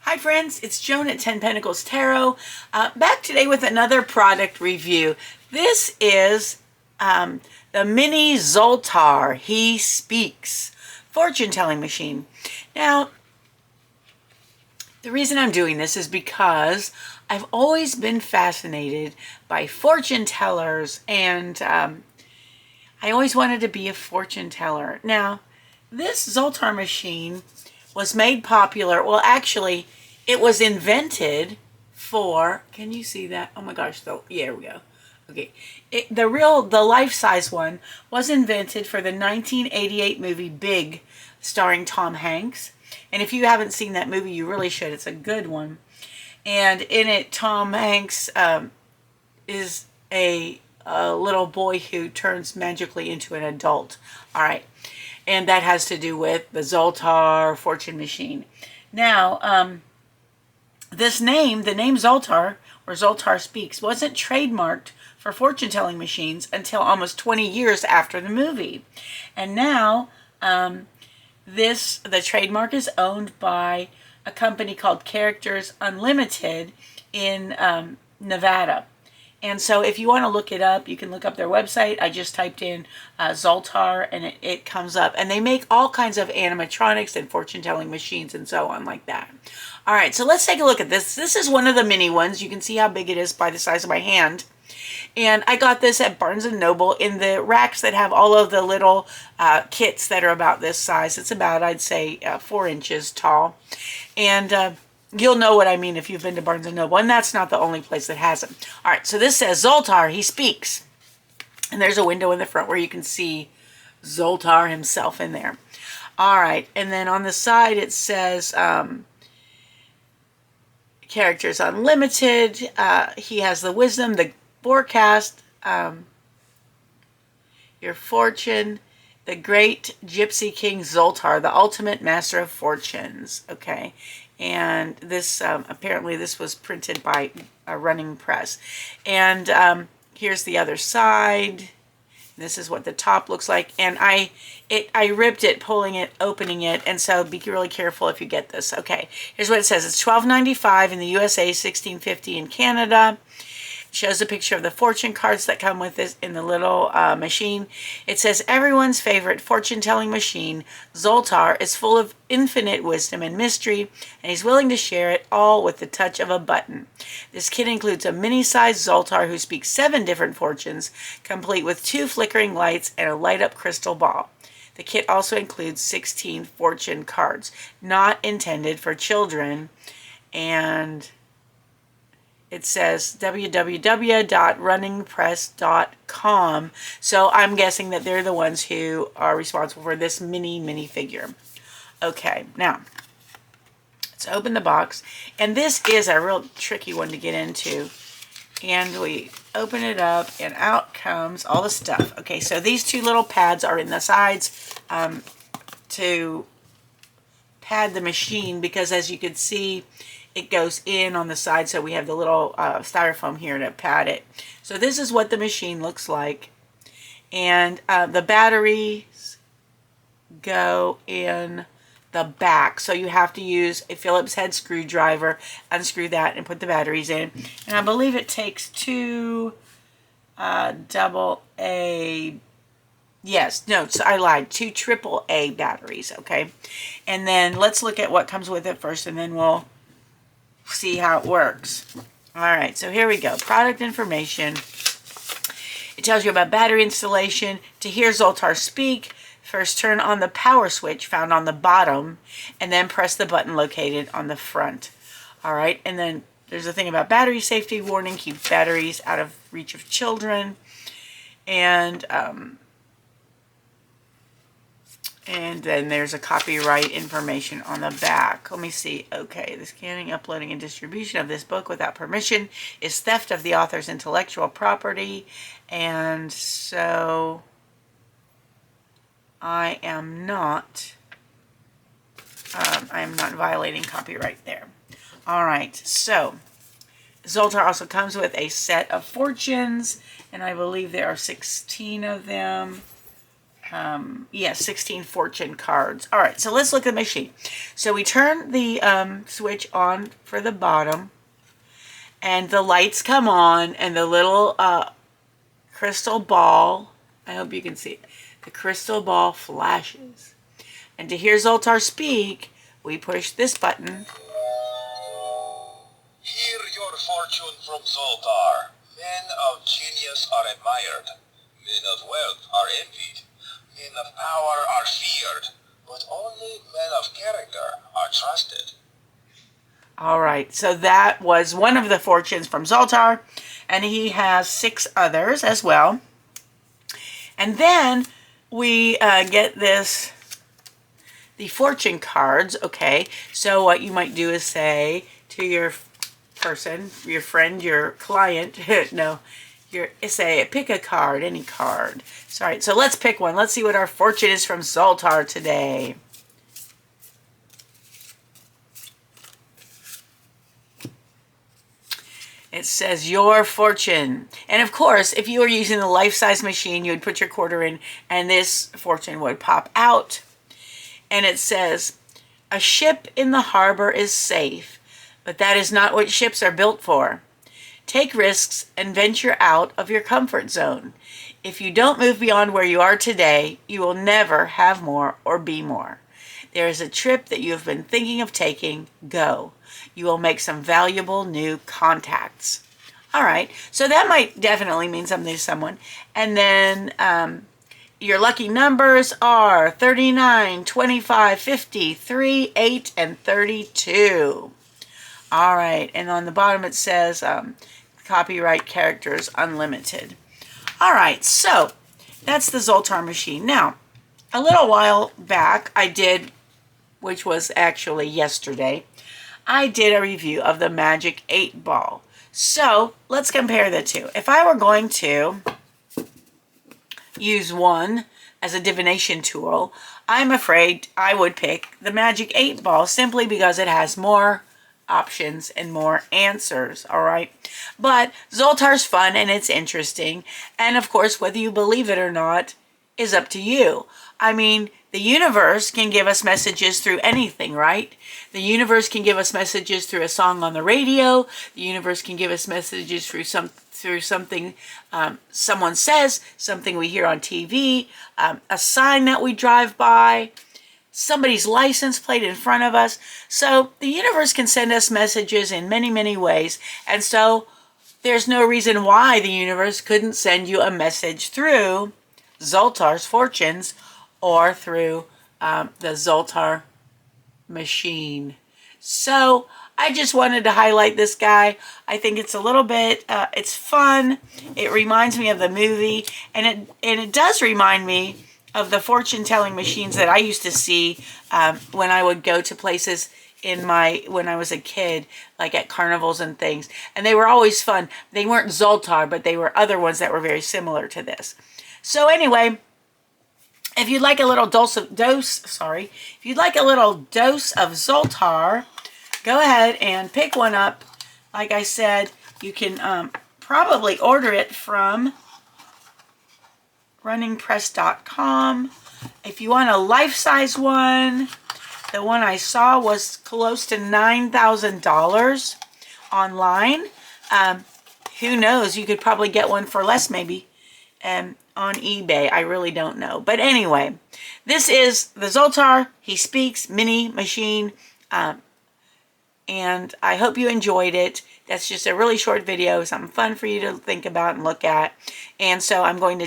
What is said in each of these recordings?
Hi friends, it's Joan at 10 Pentacles Tarot, back today with another product review. This is the Mini Zoltar He Speaks fortune telling machine. Now, the reason I'm doing this is because I've always been fascinated by fortune tellers, and I always wanted to be a fortune teller. Now, this Zoltar machine was made popular. Well, actually, it was invented for, can you see that? Oh my gosh, though. Yeah, here we go. Okay. The life-size one was invented for the 1988 movie Big, starring Tom Hanks. And if you haven't seen that movie, you really should. It's a good one. And in it, Tom Hanks is a little boy who turns magically into an adult. All right. And that has to do with the Zoltar fortune machine. Now, this name, the name Zoltar, or Zoltar Speaks, wasn't trademarked for fortune-telling machines until almost 20 years after the movie. And now, the trademark is owned by a company called Characters Unlimited in Nevada. And so if you want to look it up, you can look up their website. I just typed in Zoltar and it comes up. And they make all kinds of animatronics and fortune-telling machines and so on like that. All right, so let's take a look at this. This is one of the mini ones. You can see how big it is by the size of my hand. And I got this at Barnes & Noble in the racks that have all of the little kits that are about this size. It's about, I'd say, 4 inches tall. And you'll know what I mean if you've been to Barnes & Noble. And that's not the only place that has them. All right, so this says, Zoltar, he speaks. And there's a window in the front where you can see Zoltar himself in there. All right, and then on the side it says Characters Unlimited. He has the wisdom, the forecast, your fortune, the great Gypsy King Zoltar, the ultimate master of fortunes. Okay. And this, apparently this was printed by a running press. And here's the other side. This is what the top looks like. And I ripped it, pulling it, opening it. And so be really careful if you get this. Okay, here's what it says. It's $12.95 in the USA, $16.50 in Canada. Shows a picture of the fortune cards that come with this in the little machine. It says, everyone's favorite fortune-telling machine, Zoltar, is full of infinite wisdom and mystery, and he's willing to share it all with the touch of a button. This kit includes a mini-sized Zoltar who speaks 7 different fortunes, complete with 2 flickering lights and a light-up crystal ball. The kit also includes 16 fortune cards, not intended for children, and it says www.runningpress.com. So I'm guessing that they're the ones who are responsible for this mini figure. Okay, now let's open the box. And this is a real tricky one to get into. And we open it up and out comes all the stuff. Okay, so these 2 little pads are in the sides to pad the machine, because as you can see, it goes in on the side, so we have the little styrofoam here to pad it. So this is what the machine looks like. And the batteries go in the back. So you have to use a Phillips head screwdriver, unscrew that, and put the batteries in. And I believe it takes 2 AA... Yes, no, so I lied. 2 AAA batteries, okay? And then let's look at what comes with it first, and then we'll see how it works. All right, so here we go. Product information. It tells you about battery installation. To hear Zoltar speak, first turn on the power switch found on the bottom, and then press the button located on the front. All right, and then there's a thing about battery safety warning. Keep batteries out of reach of children. And then there's a copyright information on the back. Let me see. Okay, the scanning, uploading, and distribution of this book without permission is theft of the author's intellectual property. And so I am not violating copyright there. All right, so Zoltar also comes with a set of fortunes, and I believe there are 16 of them. Yes, 16 fortune cards. All right, so let's look at the machine. So we turn the switch on for the bottom, and the lights come on, and the little crystal ball, I hope you can see it, the crystal ball flashes. And to hear Zoltar speak, we push this button. Hear your fortune from Zoltar. Men of genius are admired. Men of wealth are envied. Men of power are feared. But only men of character are trusted. All right, so that was one of the fortunes from Zoltar, and he has 6 others as well. And then we get the fortune cards, okay? So what you might do is say to your person, your friend, your client, no, say, pick a card, any card. Sorry, so let's pick one. Let's see what our fortune is from Zoltar today. It says your fortune. And of course, if you were using the life-size machine, you would put your quarter in and this fortune would pop out. And it says, a ship in the harbor is safe, but that is not what ships are built for. Take risks and venture out of your comfort zone. If you don't move beyond where you are today, you will never have more or be more. There is a trip that you have been thinking of taking. Go. You will make some valuable new contacts. All right, so that might definitely mean something to someone. And then your lucky numbers are 39, 25, 50, 3, 8, and 32. All right, and on the bottom it says copyright characters unlimited. All right, so that's the Zoltar machine. Now, a little while back I did, which was actually yesterday, I did a review of the Magic 8 Ball. So let's compare the two. If I were going to use one as a divination tool, I'm afraid I would pick the Magic 8 Ball simply because it has more options and more answers, all right? But Zoltar's fun and it's interesting. And of course, whether you believe it or not is up to you. I mean, the universe can give us messages through anything, right? The universe can give us messages through a song on the radio. The universe can give us messages through something someone says, something we hear on TV, a sign that we drive by, somebody's license plate in front of us. So the universe can send us messages in many, many ways. And so there's no reason why the universe couldn't send you a message through Zoltar's fortunes or through the Zoltar machine. So I just wanted to highlight this guy. I think it's a little bit, it's fun. It reminds me of the movie, and it does remind me of the fortune-telling machines that I used to see when I would go to places when I was a kid, like at carnivals and things. And they were always fun. They weren't Zoltar, but they were other ones that were very similar to this. So anyway, if you'd like a little dose of Zoltar, go ahead and pick one up. Like I said, you can probably order it from runningpress.com. If you want a life-size one, the one I saw was close to $9,000 online. Who knows? You could probably get one for less maybe on eBay. I really don't know. But anyway, this is the Zoltar He Speaks mini machine. And I hope you enjoyed it. That's just a really short video, something fun for you to think about and look at. And so I'm going to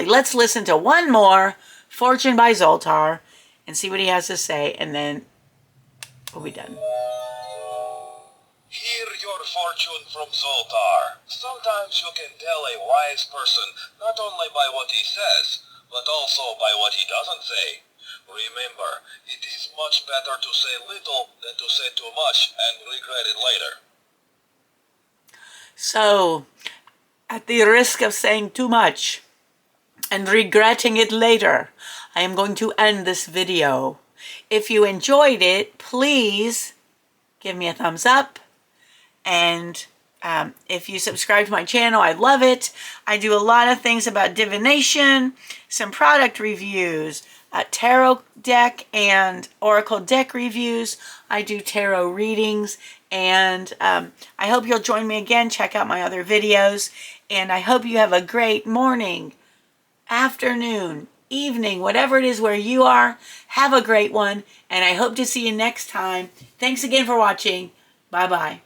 let's listen to one more Fortune by Zoltar and see what he has to say, and then we'll be done. Hear your fortune from Zoltar. Sometimes you can tell a wise person not only by what he says, but also by what he doesn't say. Remember, it is much better to say little than to say too much and regret it later. So, at the risk of saying too much and regretting it later, I am going to end this video. If you enjoyed it, please give me a thumbs up and If you subscribe to my channel, I love it. I do a lot of things about divination, some product reviews, tarot deck and oracle deck reviews. I do tarot readings, and I hope you'll join me again. Check out my other videos, and I hope you have a great morning, afternoon, evening, whatever it is where you are. Have a great one, and I hope to see you next time. Thanks again for watching. Bye-bye.